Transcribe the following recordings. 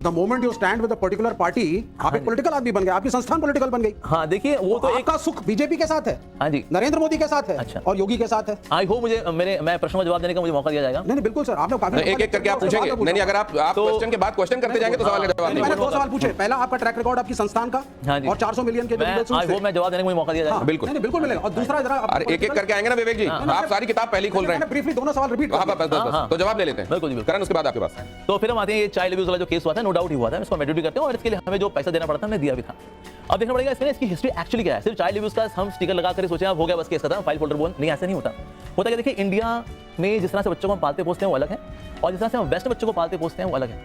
The moment you stand with a particular party, आप एक political आदमी बन गए, आपकी संस्थान पॉलिटिकल बन गई। हाँ देखिए वो तो आपका सुख बीजेपी के साथ है, हाँ जी, नरेंद्र मोदी के साथ है, अच्छा, और योगी के साथ है। आई होप मुझे मैं प्रश्न का जवाब देने का मुझे मौका दिया जाएगा। नहीं बिल्कुल सर, आपने काफी एक एक करके आप पूछेंगे। नहीं अगर आप क्वेश्चन के बाद क्वेश्चन करते जाएंगे तो सवाल का जवाब नहीं। मैंने 2 सवाल पूछे, पहला आपका ट्रैक रिकॉर्ड आपकी संस्थान का, और 400 मिलियन के आई होप मैं जवाब देने का मुझे मौका दिया जाएगा। बिल्कुल नहीं बिल्कुल मिलेगा। और दूसरा जरा एक एक करके आएंगे ना विवेक जी, आप सारी किताब पहले खोल रहे हैं। ब्रीफली दोनों सवाल रिपीट तो जवाब ले लेते हैं। बिल्कुल करण उसके बाद आपके पास। तो फिर हम आते हैं ये चाइल्ड अब्यूज वाला जो केस हुआ था, नो डाउट ही हुआ था, इसको मैं ड्यूटी करते हैं और इसके लिए हमें जो पैसा देना पड़ा था हमने दिया भी था। अब देखना पड़ेगा इसकी हिस्ट्री एक्चुअली क्या है। सिर्फ चाइल्ड अब्यूज का हम स्टिकर लगा कर सोचे हो गया बस केस खत्म, फाइल फोल्डर बोल, नहीं ऐसा नहीं होता। होता क्या, देखिए इंडिया में जिस तरह से बच्चों को हम पालते पोसते हैं वो अलग है, और जिस तरह से हम वेस्ट बच्चों को पालते पोसते हैं वो अलग है।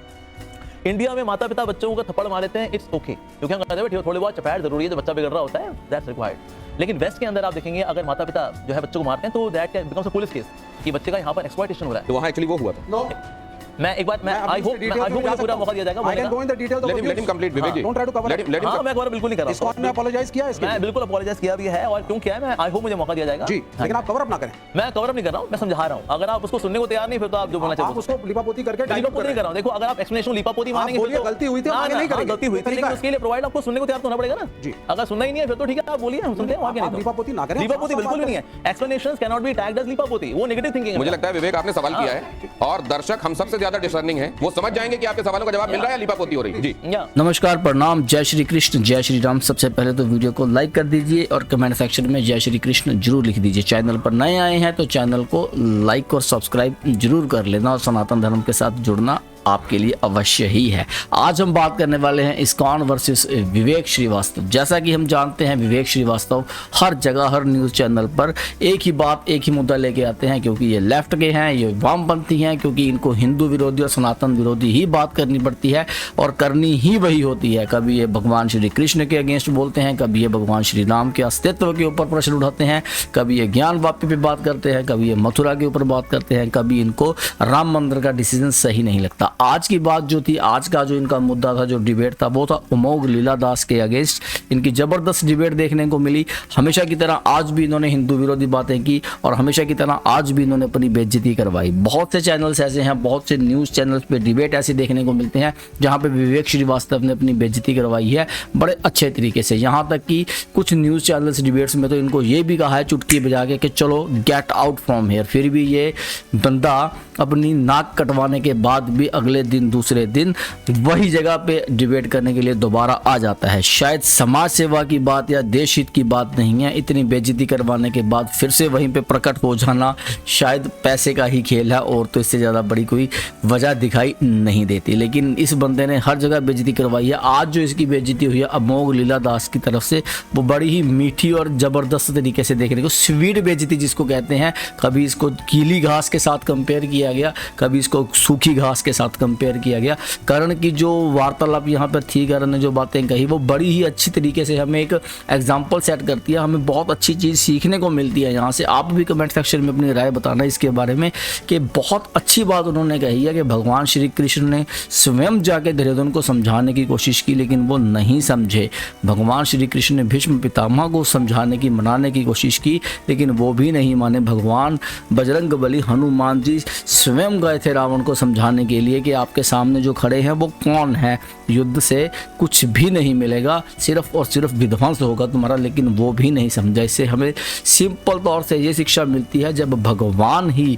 इंडिया में माता पिता बच्चों को थप्पड़ मार देते हैं, इट्स ओके, क्योंकि हम कहते हैं थोड़ी बहुत चपेट जरूरी है, जब बच्चा बिगड़ रहा होता है दैट्स रिक्वायर्ड। लेकिन वेस्ट के अंदर आप देखेंगे अगर माता पिता जो है बच्चों को मारते हैं तो that becomes a police case कि बच्चे का यहाँ पर एक्सप्लॉइटेशन हो रहा है। तो वहाँ एक्चुअली वो हुआ था। मैं एक बात आई होप मुझे पूरा मौका दिया जाएगा। Let him complete Vivek ji, don't try to cover. हां मैं कवर बिल्कुल नहीं कर रहा हूं। इसको अपोलोजाइज किया इसके, मैं बिल्कुल अपोलोजाइज किया भी है, और क्यों किया है मैं आई होप मुझे मौका दिया जाएगा जी, लेकिन आप कवर अप ना करें। मैं कवर अप नहीं कर रहा हूं, मैं समझा रहा हूं। अगर आप उसको सुनने को तैयार नहीं फिर तो आप जो बोलना चाहिए आप उसको लिपापोती करके लिपापोती नहीं कर रहा हूं। देखो अगर आप एक्सप्लेनेशन लिपापोती मानेंगे फिर तो गलती हुई थी, आगे नहीं करेंगे। गलती हुई थी, लेकिन उसके लिए प्रोवाइड आपको सुनने को तैयार होना पड़ेगा ना जी। अगर सुनना ही नहीं है फिर तो ठीक है आप बोलिए, हम सुनते हैं। आगे नहीं लिपापोती ना करें, लिपापोती बिल्कुल भी नहीं है। Explanations can not be tagged as लिपापोती, वो नेगेटिव थिंकिंग है। मुझे लगता है विवेक आपने सवाल किया है और दर्शक हम सबसे ज्यादा डिसर्निंग है, वो समझ जाएंगे कि आपके सवालों का जवाब मिल रहा है, लिपापोती हो रही है जी। नमस्कार, प्रणाम, जय श्री कृष्ण, जय श्री राम। सबसे पहले तो वीडियो को लाइक कर दीजिए और कमेंट सेक्शन में जय श्री कृष्ण जरूर लिख दीजिए। चैनल पर नए आए हैं तो चैनल को लाइक और सब्सक्राइब जरूर कर लेना, और सनातन धर्म के साथ जुड़ना आपके लिए अवश्य ही है। आज हम बात करने वाले हैं इस्कॉन वर्सेस विवेक श्रीवास्तव। जैसा कि हम जानते हैं विवेक श्रीवास्तव हर जगह हर न्यूज़ चैनल पर एक ही बात एक ही मुद्दा लेके आते हैं, क्योंकि ये लेफ्ट के हैं, ये वामपंथी हैं, क्योंकि इनको हिंदू विरोधी और सनातन विरोधी ही बात करनी पड़ती है और करनी ही वही होती है। कभी ये भगवान श्री कृष्ण के अगेंस्ट बोलते हैं, कभी ये भगवान श्री राम के अस्तित्व के ऊपर प्रश्न उठाते हैं, कभी ये ज्ञान वापी पे बात करते हैं, कभी ये मथुरा के ऊपर बात करते हैं, कभी इनको राम मंदिर का डिसीजन सही नहीं लगता। आज की बात जो थी, आज का जो इनका मुद्दा था, जो डिबेट था, वो था अमोघ लीला दास के अगेंस्ट। इनकी जबरदस्त डिबेट देखने को मिली। हमेशा की तरह आज भी इन्होंने हिंदू विरोधी बातें की और हमेशा की तरह आज भी इन्होंने अपनी बेइज्जती करवाई। बहुत से चैनल्स ऐसे हैं, बहुत से न्यूज़ चैनल्स पे डिबेट ऐसे देखने को मिलते हैं जहां पे विवेक श्रीवास्तव ने अपनी बेइज्जती करवाई है बड़े अच्छे तरीके से। यहाँ तक कि कुछ न्यूज़ चैनल्स डिबेट्स में तो इनको ये भी कहा है चुटकी बजा के कि चलो गेट आउट फ्रॉम हेयर। फिर भी ये बंदा अपनी नाक कटवाने के बाद भी अगले दिन दूसरे दिन वही जगह पे डिबेट करने के लिए दोबारा आ जाता है। शायद समाज सेवा की बात या देश हित की बात नहीं है, इतनी बेइज्जती करवाने के बाद फिर से वहीं पे प्रकट हो जाना शायद पैसे का ही खेल है, और तो इससे ज़्यादा बड़ी कोई वजह दिखाई नहीं देती। लेकिन इस बंदे ने हर जगह बेइज्जती करवाई है। आज जो इसकी बेइज्जती हुई है अमोघ लीला दास की तरफ से, वो बड़ी ही मीठी और ज़बरदस्त तरीके से देखने को, स्वीट बेइज्जती जिसको कहते हैं। कभी इसको गीली घास के साथ कंपेयर किया गया, कभी इसको सूखी घास के साथ कंपेयर किया गया। करण की जो वार्तालाप यहाँ पर थी, करण ने जो बातें कही, वो बड़ी ही अच्छी तरीके से हमें एक एग्जाम्पल सेट करती है। हमें बहुत अच्छी चीज़ सीखने को मिलती है यहाँ से। आप भी कमेंट सेक्शन में अपनी राय बताना इसके बारे में कि बहुत अच्छी बात उन्होंने कही है कि भगवान श्री कृष्ण ने स्वयं जाके दुर्योधन को समझाने की कोशिश की, लेकिन वो नहीं समझे। भगवान श्री कृष्ण ने भीष्म पितामह को समझाने की, मनाने की कोशिश की, लेकिन वो भी नहीं माने। भगवान बजरंग बली हनुमान जी स्वयं गए थे रावण को समझाने के लिए कि आपके सामने जो खड़े हैं वो कौन है, युद्ध से कुछ भी नहीं मिलेगा, सिर्फ और सिर्फ विध्वंस होगा तुम्हारा, लेकिन वो भी नहीं समझा। इससे हमें सिंपल तौर से ये शिक्षा मिलती है, जब भगवान ही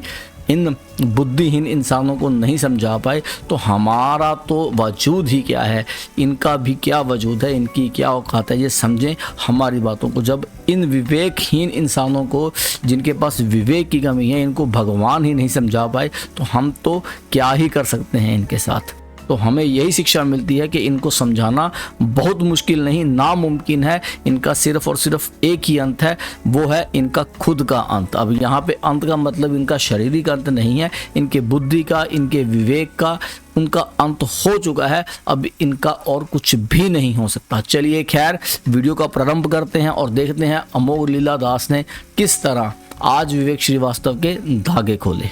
इन बुद्धिहीन इंसानों को नहीं समझा पाए तो हमारा तो वजूद ही क्या है, इनका भी क्या वजूद है, इनकी क्या औकात है, ये समझें हमारी बातों को। जब इन विवेकहीन इंसानों को, जिनके पास विवेक की कमी है, इनको भगवान ही नहीं समझा पाए तो हम तो क्या ही कर सकते हैं इनके साथ। तो हमें यही शिक्षा मिलती है कि इनको समझाना बहुत मुश्किल नहीं, नामुमकिन है। इनका सिर्फ और सिर्फ एक ही अंत है, वो है इनका खुद का अंत। अब यहाँ पे अंत का मतलब इनका शारीरिक अंत नहीं है, इनके बुद्धि का, इनके विवेक का, उनका अंत हो चुका है। अब इनका और कुछ भी नहीं हो सकता। चलिए खैर, वीडियो का प्रारंभ करते हैं और देखते हैं अमोघ लीला दास ने किस तरह आज विवेक श्रीवास्तव के धागे खोले।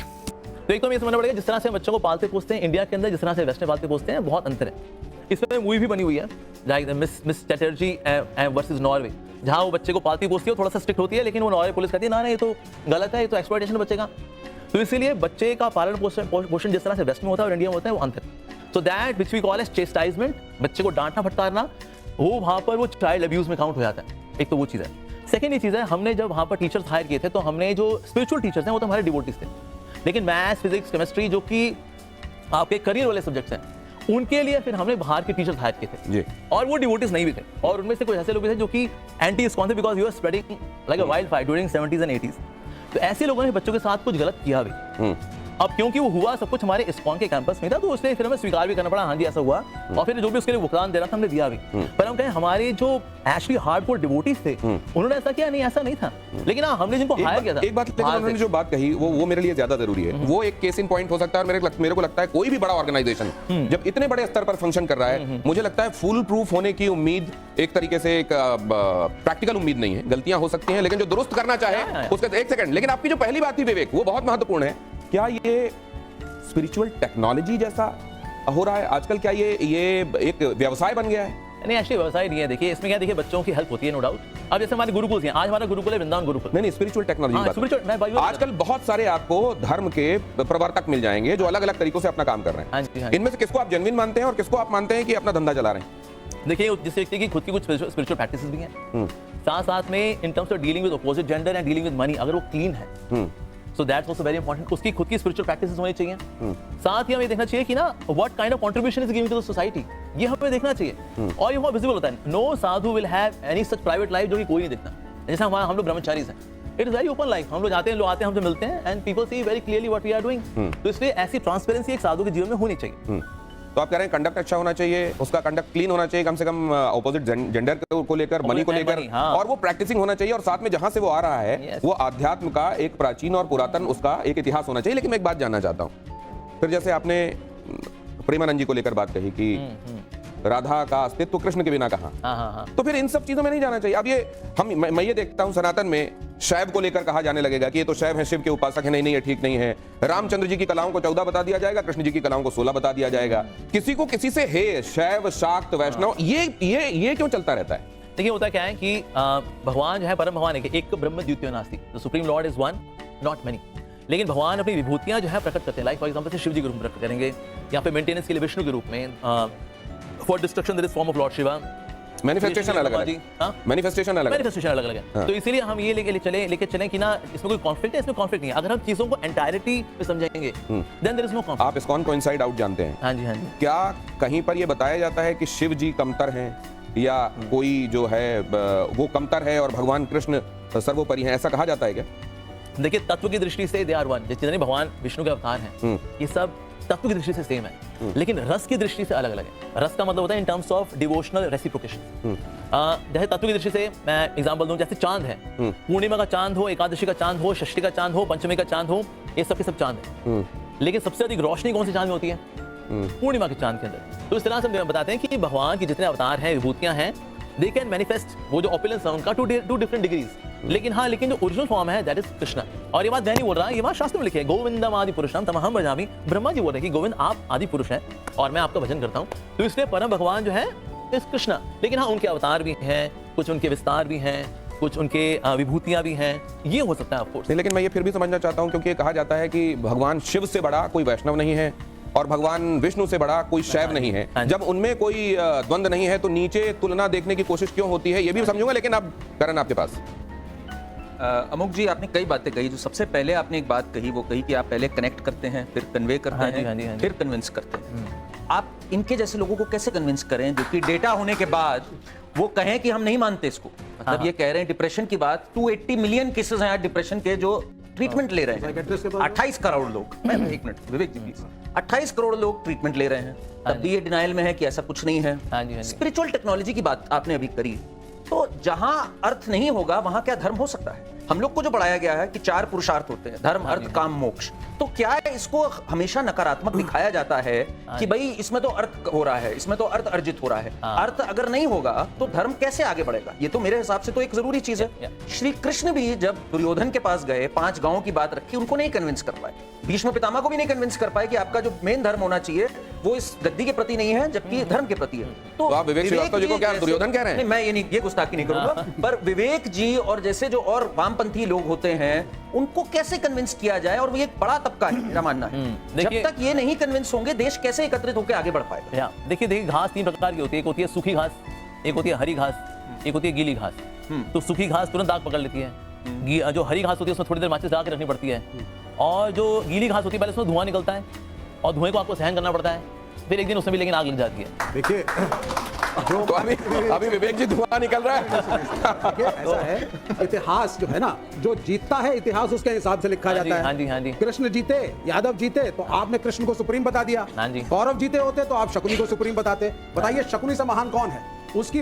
तो एक तो ये समझना पड़ेगा, जिस तरह से बच्चों को पालते पोसते हैं इंडिया के अंदर, जिस तरह से वेस्ट में पालते पोसते हैं, बहुत अंतर है। इसमें मूवी भी बनी हुई है, like miss Chatterjee versus Norway, जहाँ वो बच्चे को पालती पोसती है, थोड़ा सा स्ट्रिक्ट होती है, लेकिन वो नॉर्वे पुलिस कहती है ना ये तो गलत है, ये तो एक्सप्लॉयटेशन बच्चे का। तो इसीलिए बच्चे का पालन पोषण जिस तरह से वेस्ट में होता है और इंडिया में होता है वो अंतर। So that which we call as chastisement, बच्चे को डांटना फटकारना, वो वहां पर वो चाइल्ड अब्यूज में काउंट हो जाता है। एक तो वो चीज़ है। सेकेंड ये चीज़ है, हमने जब वहाँ पर टीचर्स हायर किए थे तो हमने जो स्पिरिचुअल टीचर्स हैं वो तो हमारे डिवोटीज थे, लेकिन मैथ्स, फिजिक्स, केमिस्ट्री जो कि आपके करियर वाले सब्जेक्ट्स हैं, उनके लिए फिर हमने बाहर के टीचर्स हायर किए थे जी। और वो डिवोटीज नहीं भी थे, और उनमें से कुछ ऐसे लोग भी थे जो कि एंटी इस्कॉन थे, because you are spreading like a wild fire during 70s and 80s। तो ऐसे लोगों ने बच्चों के साथ कुछ गलत किया भी। अब क्योंकि वो हुआ सब कुछ हमारे इस्कॉन के कैंपस में था, तो उसने फिर हमें स्वीकार भी करना पड़ा, हाँ जी ऐसा हुआ, और फिर जो भी उसके लिए भुगतान देना था हमने दिया भी। पर हम कहें हमारे जो एक्चुअली हार्डकोर डिवोटीज थे उन्होंने ऐसा किया नहीं, ऐसा नहीं था, लेकिन हाँ हमने जिनको हायर किया था। एक बात, लेकिन उन्होंने जो बात कही वो मेरे लिए ज्यादा जरूरी है। वो एक केस इन पॉइंट हो सकता है, और मेरे को लगता है कोई भी बड़ा ऑर्गेनाइजेशन जब इतने बड़े स्तर पर फंक्शन कर रहा है, मुझे लगता है फुल प्रूफ होने की उम्मीद एक तरीके से एक प्रैक्टिकल उम्मीद नहीं है। गलतियां हो सकती हैं, लेकिन जो दुरुस्त करना चाहे उसका एक सेकंड। लेकिन आपकी जो पहली बात थी विवेक, वो बहुत महत्वपूर्ण है। क्या ये स्पिरिचुअल टेक्नोलॉजी जैसा हो रहा है आजकल? क्या ये एक व्यवसाय बन गया है? नहीं, एक्चुअली व्यवसाय नहीं है। देखिए इसमें क्या, देखिए बच्चों की हेल्प होती है नो डाउट। अब जैसे हमारे गुरुकुल हैं, आज हमारा गुरुकुल है वृंदावन गुरुकुल। नहीं, स्पिरिचुअल टेक्नोलॉजी स्पिरिचुअल आजकल बहुत सारे आपको धर्म के प्रवर्तक मिल जाएंगे जो अलग अलग तरीकों से अपना काम कर रहे हैं। इनमें से किसको आप जेन्युइन मानते हैं और किसको आप मानते हैं कि अपना धंधा चला रहे हैं? देखिए जिस व्यक्ति की खुद की कुछ स्पिरिचुअल प्रैक्टिसेस भी हैं, साथ साथ में in terms of dealing with opposite gender and dealing with money, अगर वो क्लीन है, so that's also very important. उसकी खुद की स्पिरिचुअल प्रैक्टिसेस होनी चाहिए। साथ ही हमें देखना चाहिए कि ना what kind of contribution is giving to the society, ये हमें देखना चाहिए। और ये बहुत विजिबल होता है। No sadhu will have any such private life जो कि कोई नहीं देखता। जैसे हम लोग ब्रह्मचारीज हैं, it is very open life. हम लोग जाते हैं, लोग आते हैं, हमसे मिलते हैं, and people see very clearly what we are doing. तो इसलिए ऐसी ट्रांसपेरेंसी एक साधु के जीवन में होनी चाहिए। तो आप कह रहे हैं कंडक्ट अच्छा होना चाहिए, उसका कंडक्ट क्लीन होना चाहिए, कम से कम ऑपोजिट जेंडर को लेकर, मनी को लेकर, और वो प्रैक्टिसिंग होना चाहिए, और साथ में जहां से वो आ रहा है वो आध्यात्म का एक प्राचीन और पुरातन उसका एक इतिहास होना चाहिए। लेकिन मैं एक बात जानना चाहता हूं, फिर जैसे आपने प्रेमानंद जी को लेकर बात कही कि राधा का अस्तित्व कृष्ण के बिना कहां, तो फिर इन सब चीजों में नहीं जाना चाहिए। अब ये मैं ये देखता हूं सनातन में शैव को लेकर कहा जाने लगेगा कि ये तो शैव है, शिव के उपासक है। नहीं, ये ठीक नहीं है। रामचंद्र जी की कलाओं को 14 बता दिया जाएगा, कृष्ण जी की कलाओं को 16 बता दिया जाएगा। किसी को किसी से हे शैव, शाक्त, वैष्णव, ये क्यों चलता रहता है? देखिए होता क्या है कि भगवान जो है परम भगवान है, एक ब्रह्म द्वितीयो नास्ति, the supreme Lord is one not many. लेकिन भगवान अपनी विभूतियां जो है प्रकट करते हैं, लाइक फॉर एग्जांपल से शिव जी के रूप में प्रकट करेंगे, या फिर मेंटेनेंस के लिए विष्णु के रूप में, for destruction there is form of lord Shiva. Manifestation अलग है, मैनिफेस्टेशन अलग है। तो इसीलिए हम ये लेके चलें कि ना इसमें कोई कॉन्फ्लिक्ट है, इसमें कॉन्फ्लिक्ट नहीं है। अगर हम चीजों को एंटायरिटी में समझेंगे, then there is no conflict. आप इस्कॉन को इनसाइड आउट जानते हैं? हाँ जी। क्या कहीं पर ये बताया जाता है कि शिव जी कमतर हैं, या कोई जो है वो कमतर है और भगवान कृष्ण सर्वोपरि हैं, ऐसा कहा जाता है क्या? देखिए तत्व की दृष्टि से दे आर वन, जितने भगवान विष्णु के अवतार हैं ये सब तत्व की दृष्टि से सेम है, लेकिन रस की दृष्टि से अलग अलग है। रस का मतलब होता है in terms of devotional reciprocation. जैसे तत्व की दृष्टि से मैं एग्जांपल दूं, जैसे चांद है, पूर्णिमा का चांद हो, एकादशी का चांद हो, षष्ठी का चांद हो, पंचमी का चांद हो, ये सब के सब चांद है। लेकिन सबसे अधिक रोशनी कौन से चांद में होती है? पूर्णिमा के चांद के अंदर। तो इस तरह से हम बताते हैं कि भगवान के जितने अवतार हैं, विभूतियां हैं, दे कैन मैनिफेस्ट वो जो ऑपुलेंस है उनका टू डिफरेंट डिग्रीज। लेकिन जो ओरिजिनल फॉर्म है दैट इज कृष्ण। और ये बात मैं नहीं बोल रहा, ये बात शास्त्र में लिखी है, गोविंदम आदि पुरुषम तमहम भजामि। ब्रह्मा जी बोल रहे हैं कि गोविंद आप आदि पुरुष हैं और मैं आपका भजन करता हूँ। तो इसलिए परम भगवान जो है इस कृष्ण। लेकिन हाँ उनके अवतार भी हैं, कुछ उनके विस्तार भी हैं, कुछ उनके विभूतियां भी हैं, ये हो सकता है ऑफकोर्स। लेकिन मैं ये फिर भी समझना चाहता हूँ, क्योंकि कहा जाता है कि भगवान शिव से बड़ा कोई वैष्णव नहीं है और भगवान विष्णु से बड़ा कोई शैव नहीं है। जब उनमें कोई द्वंद्व नहीं है तो नीचे तुलना देखने की कोशिश क्यों होती है, ये भी समझूंगा। लेकिन अब करण आपके पास। अमुक जी आपने कई बातें कही। जो सबसे पहले आपने एक बात कही वो कही कि आप पहले कनेक्ट करते हैं, फिर कन्वे करते हैं, फिर कन्विंस करते हैं। आप इनके जैसे लोगों को कैसे कन्विंस करें जो कि डेटा होने के बाद वो कहें कि हम नहीं मानते इसको? मतलब ये कह रहे हैं डिप्रेशन की बात, 280 मिलियन केसेस हैं डिप्रेशन के जो ट्रीटमेंट ले रहे हैं। 28 करोड़ लोग, एक मिनट विवेक जी प्लीज, 28 करोड़ लोग ट्रीटमेंट ले रहे हैं, तब भी ये डिनाइल में है कि ऐसा कुछ नहीं है। स्पिरिचुअल टेक्नोलॉजी की बात आपने अभी करी, तो जहां अर्थ नहीं होगा वहां क्या धर्म हो सकता है? हम लोग को जो पढ़ाया गया है कि 4 पुरुषार्थ होते हैं, धर्म, अर्थ, काम, मोक्ष, तो क्या इसको हमेशा नकारात्मक दिखाया जाता है कि भाई इसमें तो अर्थ हो रहा है, इसमें तो अर्थ अर्जित हो रहा है। अर्थ अगर नहीं होगा तो धर्म कैसे आगे बढ़ेगा? ये तो मेरे हिसाब से तो एक जरूरी चीज है। श्री कृष्ण भी जब दुर्योधन के पास गए, 5 गांवों की बात रखी, उनको नहीं कन्विंस कर पाए। भीष्म पितामह को भी नहीं कन्विंस कर पाए कि आपका जो मेन धर्म होना चाहिए वो इस गद्दी के प्रति नहीं है, जबकि धर्म के प्रति है। तो आप विवेक श्रीवास्तव जी को क्या जैसे- दुर्योधन कह रहे हैं? नहीं, मैं ये गुस्ताखी नहीं करूंगा। पर विवेक जी और जैसे जो और वामपंथी लोग होते हैं, उनको कैसे कन्विंस किया जाए? और वो एक बड़ा तबका है, मेरा मानना है। जब देखिए- तक ये नहीं कन्विंस होंगे, देश कैसे एकत्रित होकर आगे बढ़ पाएगा? देखिए घास 3 प्रकार की होती है। एक होती है सूखी घास, एक होती है हरी घास, एक होती है गीली घास। तो सूखी घास तुरंत दाग पकड़ लेती है, जो हरी घास होती है उसमें थोड़ी देर माचिस लगा के रखनी पड़ती है, और जो गीली घास होती है पहले उसमें धुआं निकलता है और धुएं को आपको सहन करना पड़ता है, फिर एक दिन उसमें भी लेकिन आग लग जाती है। देखिए तो अभी विवेक जी धुआं निकल रहा है। देखिए, ऐसा है, इतिहास जो है ना, जो जीतता है इतिहास उसके हिसाब से लिखा हाँ जी, जाता है। हाँ जी, हाँ जी। कृष्ण जीते, यादव जीते, तो आपने कृष्ण को सुप्रीम बता दिया। हाँ जी। कौरव जीते होते तो आप शकुनी को सुप्रीम बताते। बताइए शकुनी से महान कौन है? उसकी